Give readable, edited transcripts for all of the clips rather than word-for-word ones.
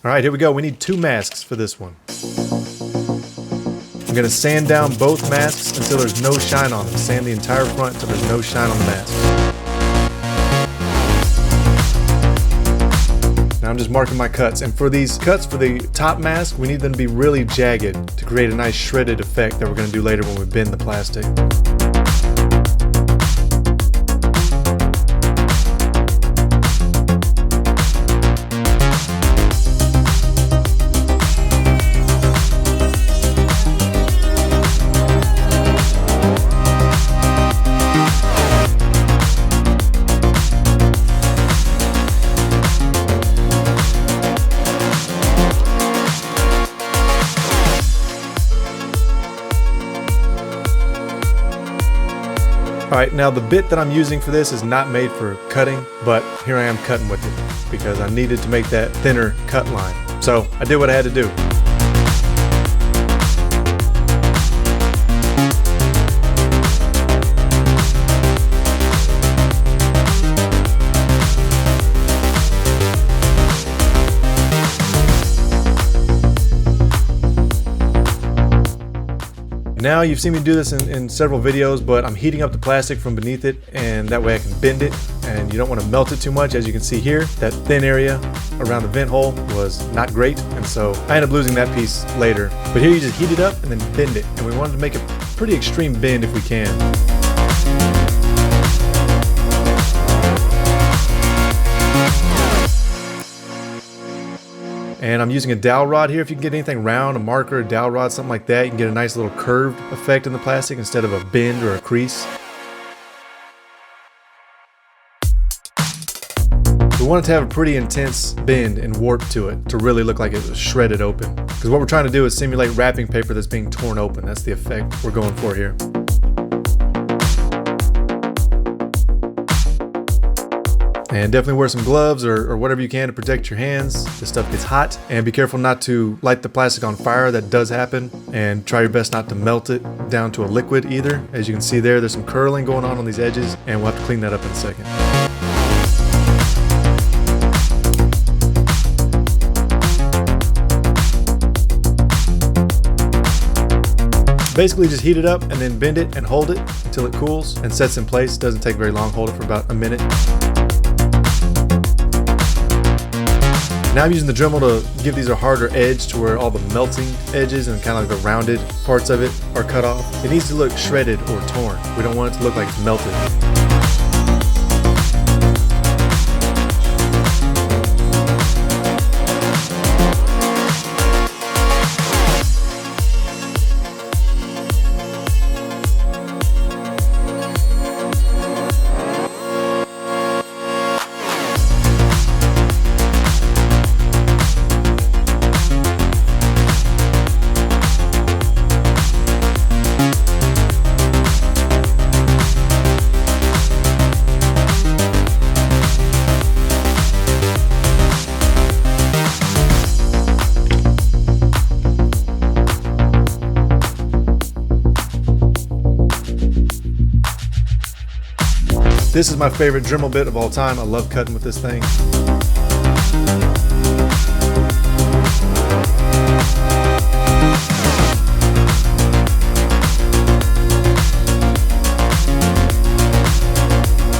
All right, here we go. We need 2 masks for this one. I'm gonna sand down both masks until there's no shine on them. Sand the entire front until there's no shine on the mask. Now I'm just marking my cuts. And for these cuts for the top mask, we need them to be really jagged to create a nice shredded effect that we're gonna do later when we bend the plastic. Alright, now the bit that I'm using for this is not made for cutting, but here I am cutting with it because I needed to make that thinner cut line. So I did what I had to do. Now you've seen me do this in several videos, but I'm heating up the plastic from beneath it, and that way I can bend it, and you don't want to melt it too much. As you can see here, that thin area around the vent hole was not great, and so I ended up losing that piece later. But here you just heat it up and then bend it, and we wanted to make a pretty extreme bend if we can. And I'm using a dowel rod here. If you can get anything round, a marker, a dowel rod, something like that, you can get a nice little curved effect in the plastic instead of a bend or a crease. We want it to have a pretty intense bend and warp to it to really look like it was shredded open. Because what we're trying to do is simulate wrapping paper that's being torn open. That's the effect we're going for here. And definitely wear some gloves or whatever you can to protect your hands. This stuff gets hot, and be careful not to light the plastic on fire. That does happen, and try your best not to melt it down to a liquid either. As you can see there's some curling going on these edges, and we'll have to clean that up in a second. Basically just heat it up and then bend it and hold it until it cools and sets in place. Doesn't take very long. Hold it for about a minute. Now I'm using the Dremel to give these a harder edge to where all the melting edges and kind of like the rounded parts of it are cut off. It needs to look shredded or torn. We don't want it to look like it's melted. This is my favorite Dremel bit of all time. I love cutting with this thing.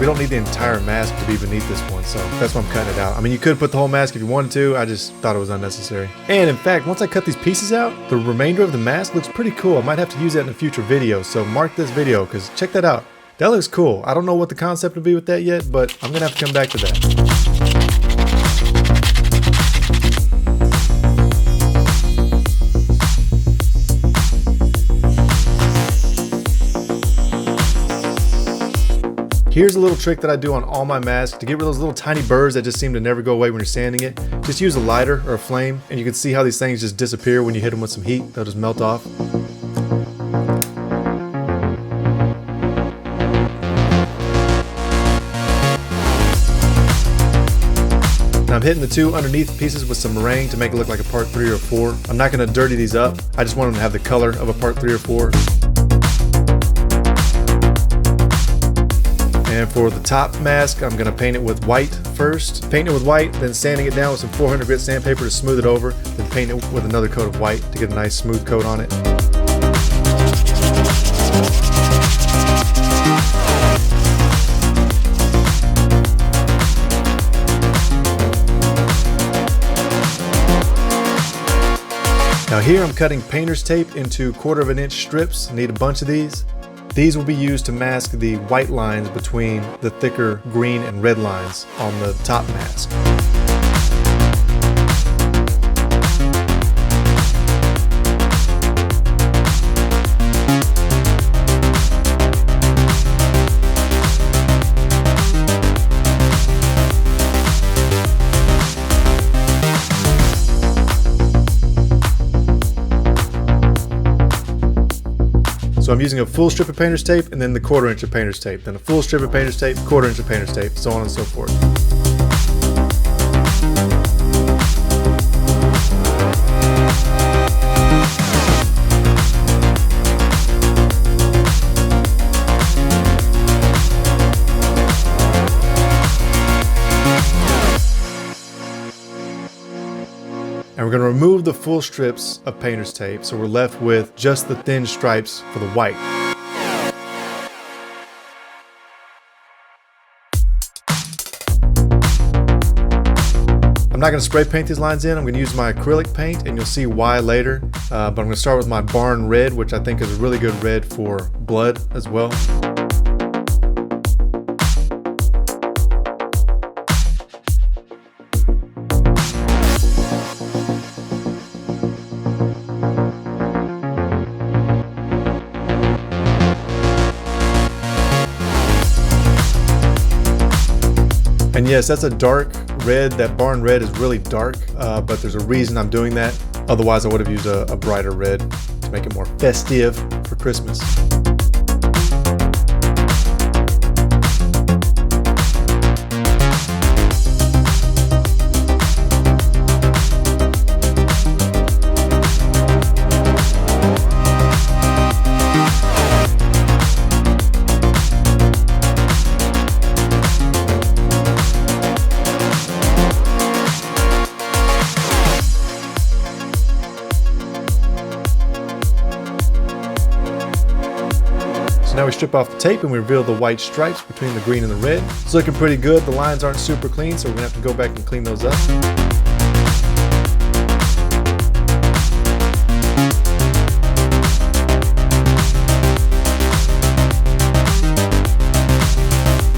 We don't need the entire mask to be beneath this one, so that's why I'm cutting it out. I mean, you could put the whole mask if you wanted to. I just thought it was unnecessary. And in fact, once I cut these pieces out, the remainder of the mask looks pretty cool. I might have to use that in a future video, so mark this video because check that out. That looks cool. I don't know what the concept will be with that yet, but I'm gonna have to come back to that. Here's a little trick that I do on all my masks to get rid of those little tiny burrs that just seem to never go away when you're sanding it. Just use a lighter or a flame, and you can see how these things just disappear when you hit them with some heat. They'll just melt off. Now I'm hitting the two underneath pieces with some meringue to make it look like a part 3 or 4. I'm not going to dirty these up. I just want them to have the color of a part 3 or 4. And for the top mask, I'm gonna paint it with white first. Painting it with white, then sanding it down with some 400 grit sandpaper to smooth it over, then paint it with another coat of white to get a nice smooth coat on it. Now here I'm cutting painter's tape into 1/4 inch strips. Need a bunch of these. These will be used to mask the white lines between the thicker green and red lines on the top mask. So I'm using a full strip of painter's tape and then the 1/4 inch of painter's tape, then a full strip of painter's tape, 1/4 inch of painter's tape, so on and so forth. And we're going to remove the full strips of painter's tape, so we're left with just the thin stripes for the white. I'm not going to spray paint these lines in. I'm going to use my acrylic paint, and you'll see why later. But I'm going to start with my barn red, which I think is a really good red for blood as well. And yes, that's a dark red. That barn red is really dark, but there's a reason I'm doing that. Otherwise, I would have used a brighter red to make it more festive for Christmas. Now we strip off the tape and we reveal the white stripes between the green and the red. It's looking pretty good. The lines aren't super clean, so we're gonna have to go back and clean those up.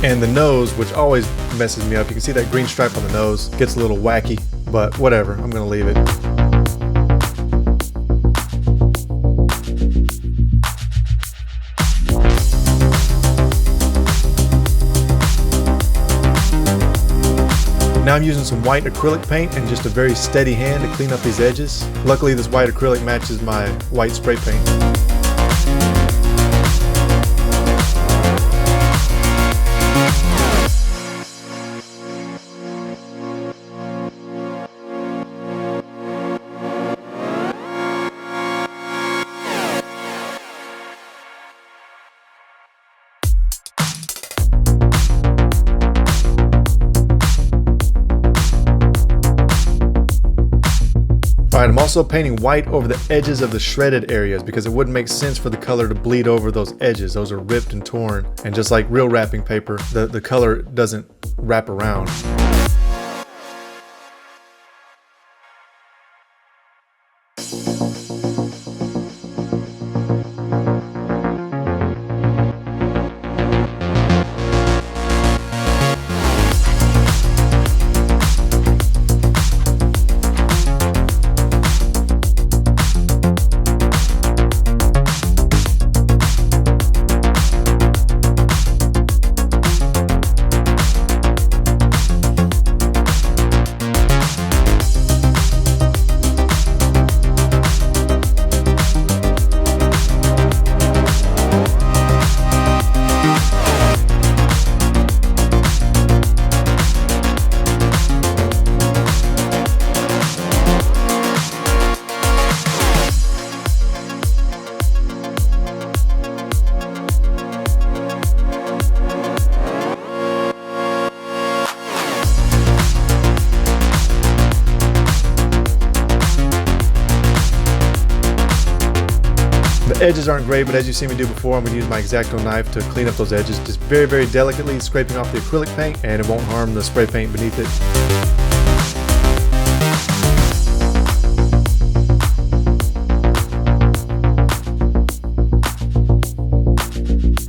And the nose, which always messes me up. You can see that green stripe on the nose. Gets a little wacky, but whatever, I'm gonna leave it. Now I'm using some white acrylic paint and just a very steady hand to clean up these edges. Luckily this white acrylic matches my white spray paint. Alright, I'm also painting white over the edges of the shredded areas because it wouldn't make sense for the color to bleed over those edges. Those are ripped and torn, and just like real wrapping paper, the color doesn't wrap around. The edges aren't great, but as you see me do before, I'm going to use my X-Acto knife to clean up those edges, just very, very delicately scraping off the acrylic paint, and it won't harm the spray paint beneath it.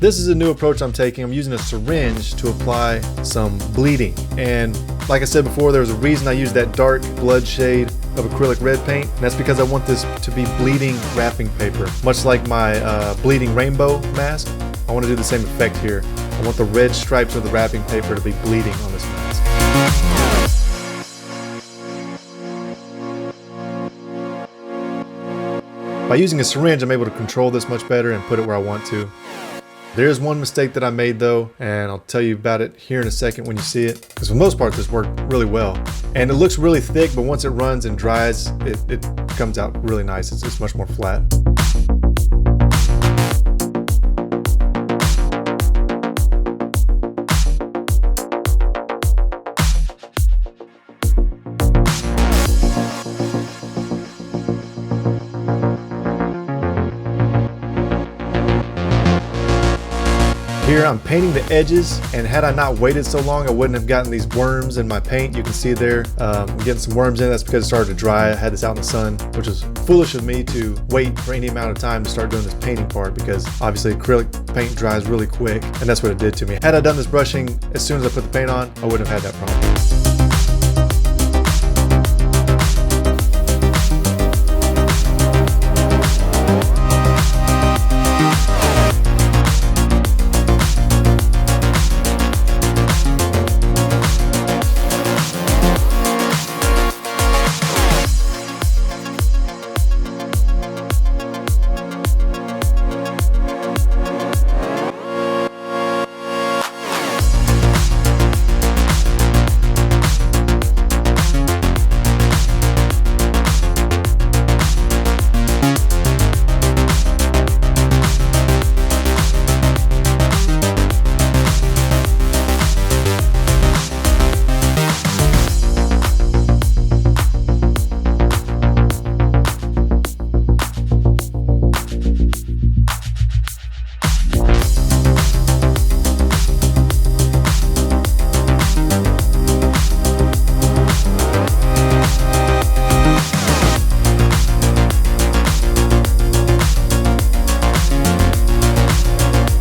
This is a new approach I'm taking. I'm using a syringe to apply some bleeding. And like I said before, there was a reason I used that dark blood shade of acrylic red paint. And that's because I want this to be bleeding wrapping paper. Much like my bleeding rainbow mask, I want to do the same effect here. I want the red stripes of the wrapping paper to be bleeding on this mask. By using a syringe, I'm able to control this much better and put it where I want to. There's one mistake that I made though, and I'll tell you about it here in a second when you see it. Because for the most part, this worked really well. And it looks really thick, but once it runs and dries, it comes out really nice. It's much more flat. Here I'm painting the edges, and had I not waited so long, I wouldn't have gotten these worms in my paint. You can see there, I'm getting some worms in. That's because it started to dry. I had this out in the sun, which was foolish of me to wait for any amount of time to start doing this painting part, because obviously acrylic paint dries really quick, and that's what it did to me. Had I done this brushing as soon as I put the paint on, I wouldn't have had that problem.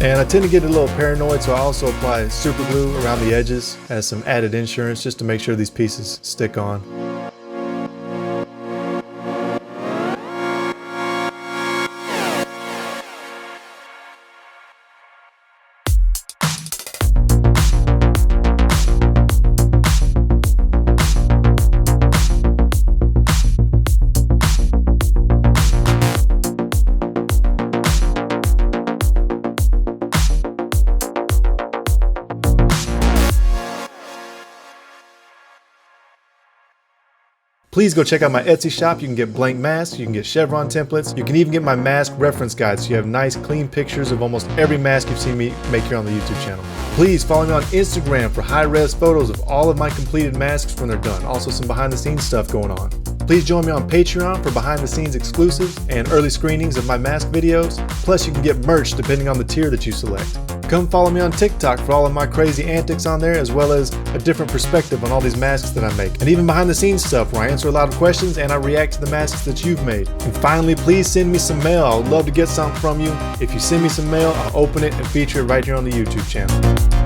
And I tend to get a little paranoid, so I also apply super glue around the edges as some added insurance, just to make sure these pieces stick on. Please go check out my Etsy shop. You can get blank masks, you can get Chevron templates, you can even get my mask reference guide, so you have nice clean pictures of almost every mask you've seen me make here on the YouTube channel. Please follow me on Instagram for high-res photos of all of my completed masks when they're done. Also some behind-the-scenes stuff going on. Please join me on Patreon for behind-the-scenes exclusives and early screenings of my mask videos. Plus you can get merch depending on the tier that you select. Come follow me on TikTok for all of my crazy antics on there, as well as a different perspective on all these masks that I make. And even behind the scenes stuff where I answer a lot of questions and I react to the masks that you've made. And finally, please send me some mail. I would love to get something from you. If you send me some mail, I'll open it and feature it right here on the YouTube channel.